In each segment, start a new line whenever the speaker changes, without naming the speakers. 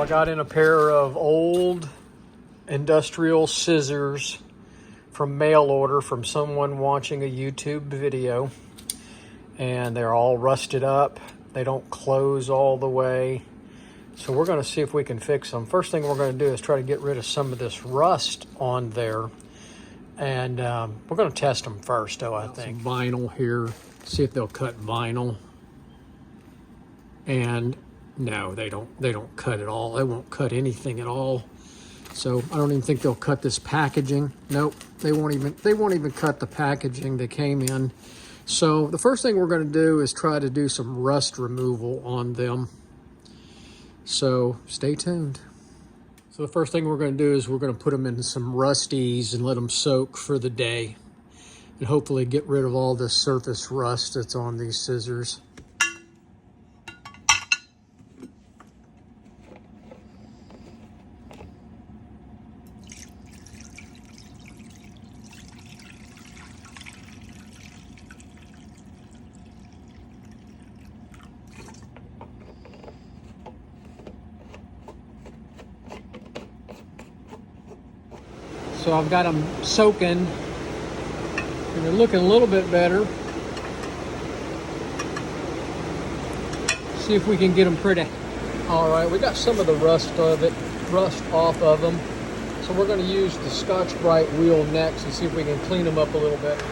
I got in a pair of old industrial scissors from mail order from someone watching a YouTube video, and they're all rusted up. They don't close all the way. So we're going to see if we can fix them. First thing we're going to do is try to get rid of some of this rust on there. And we're going to test them first, though, I think. Some vinyl here. See if they'll cut vinyl. And no, they don't cut at all. They won't cut anything at all. So I don't even think they'll cut this packaging. Nope, they won't even cut the packaging they came in. So the first thing we're going to do is try to do some rust removal on them. So stay tuned. So the first thing we're going to do is we're going to put them in some Rusties and let them soak for the day, and hopefully get rid of all the surface rust that's on these scissors. So I've got them soaking, and they're looking a little bit better. See if we can get them pretty. All right, we got some of the rust off of them. So we're going to use the Scotch-Brite wheel next and see if we can clean them up a little bit.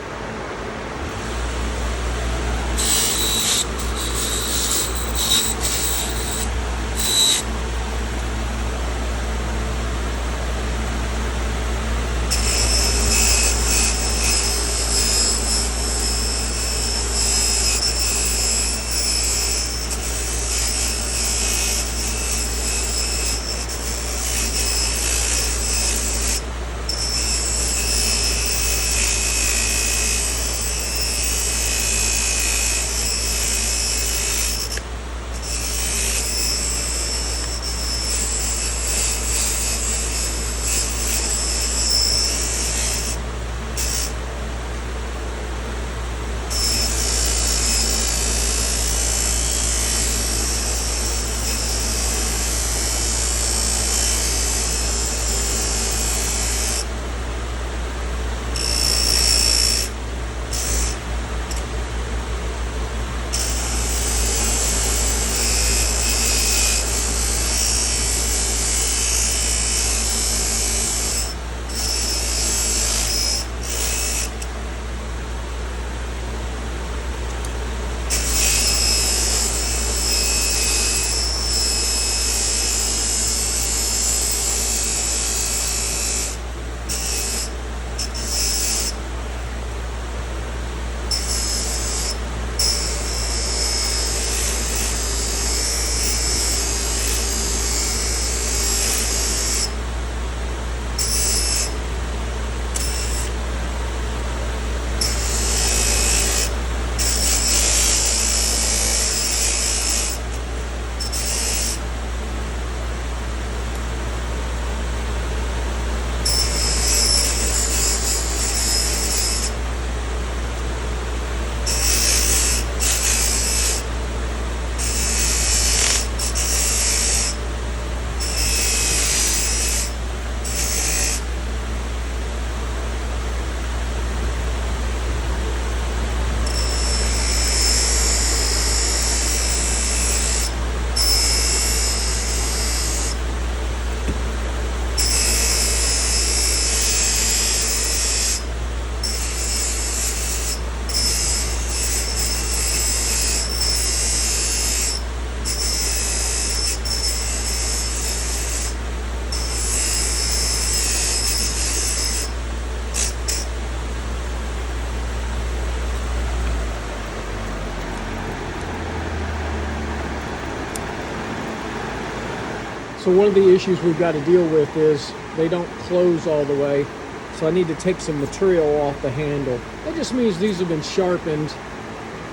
So one of the issues we've got to deal with is they don't close all the way. So I need to take some material off the handle. That just means these have been sharpened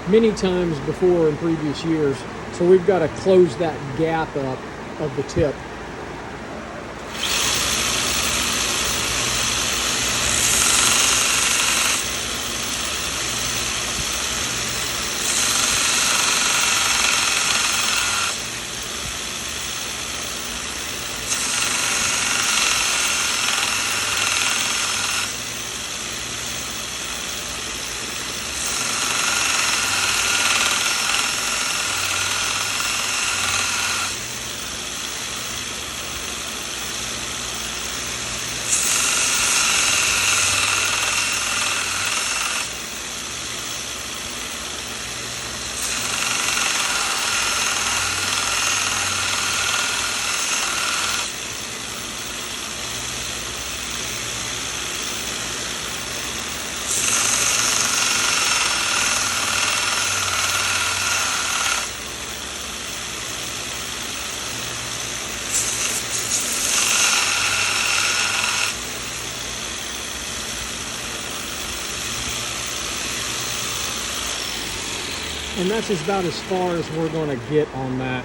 many times before in previous years. So we've got to close that gap up of the tip. And that's about as far as we're going to get on that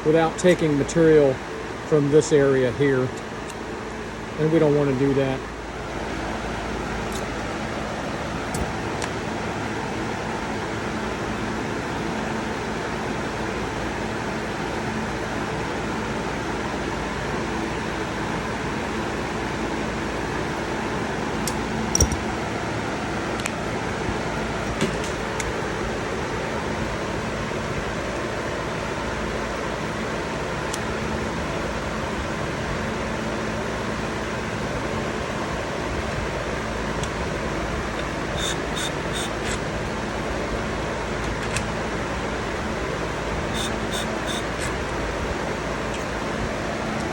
without taking material from this area here. And we don't want to do that.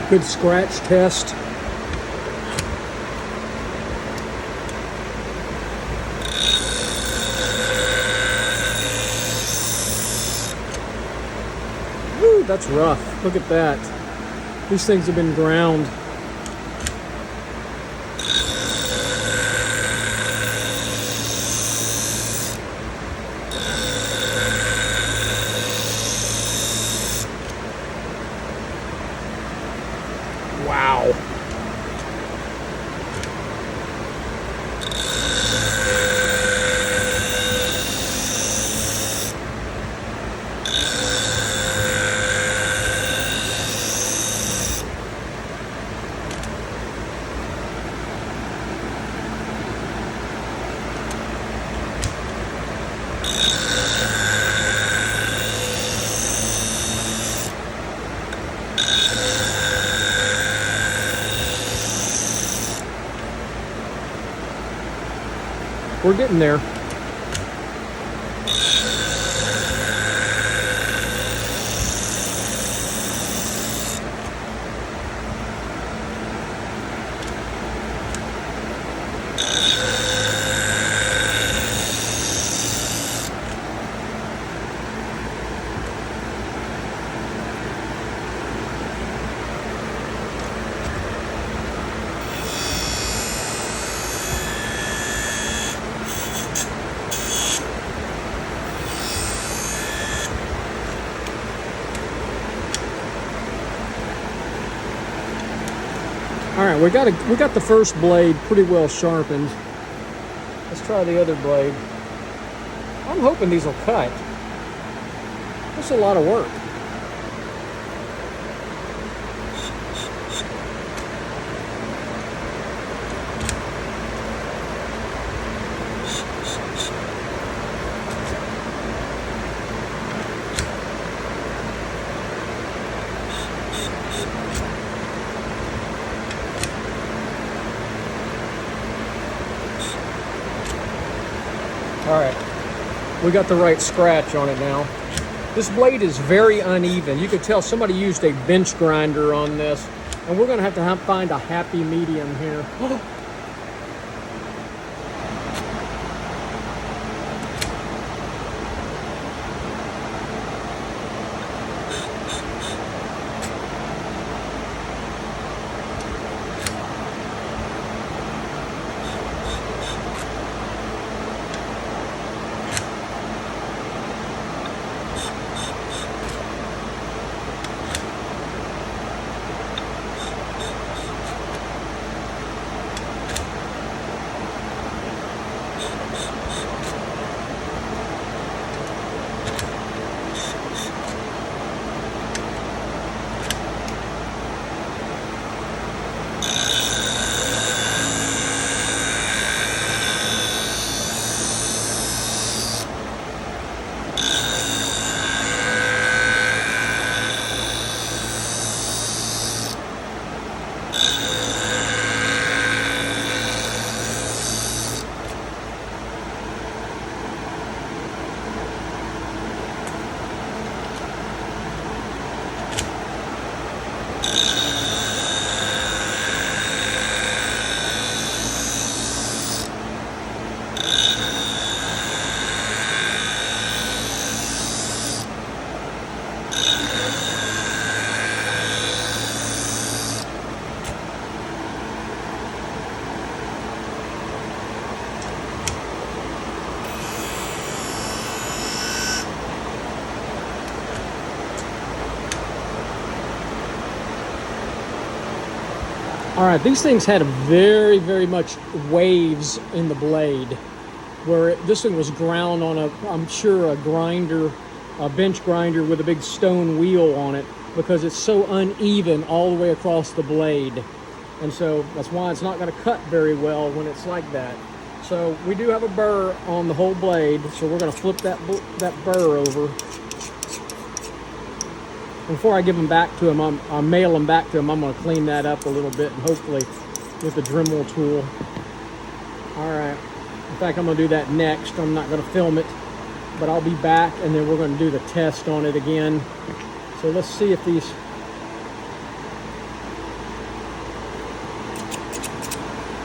Good scratch test. Woo, that's rough. Look at that. These things have been ground. Wow. We're getting there. All right, we got the first blade pretty well sharpened. Let's try the other blade. I'm hoping these will cut. That's a lot of work. All right, we got the right scratch on it now. This blade is very uneven. You could tell somebody used a bench grinder on this, and we're gonna have to find a happy medium here. All right, these things had a very much waves in the blade, where this thing was ground on I'm sure a grinder, a bench grinder with a big stone wheel on it, because it's so uneven all the way across the blade. And so that's why it's not going to cut very well when it's like that. So we do have a burr on the whole blade, so we're going to flip that burr over. Before I give them back to him, I'll mail them back to him. I'm going to clean that up a little bit, and hopefully with the Dremel tool. All right. In fact, I'm going to do that next. I'm not going to film it, but I'll be back, and then we're going to do the test on it again. So let's see if these...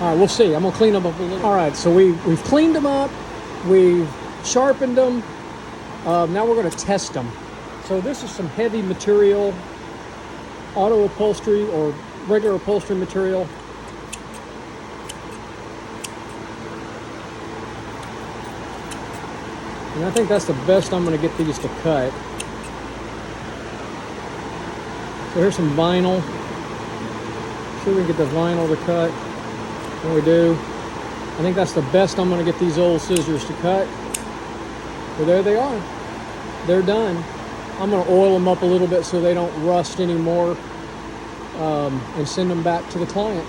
All right, we'll see. I'm going to clean them up a little. All right, so we've cleaned them up. We've sharpened them. Now we're going to test them. So this is some heavy material, auto upholstery or regular upholstery material. And I think that's the best I'm going to get these to cut. So here's some vinyl. See if we can get the vinyl to cut. And we do. I think that's the best I'm going to get these old scissors to cut. Well, there they are. They're done. I'm going to oil them up a little bit so they don't rust anymore, and send them back to the client.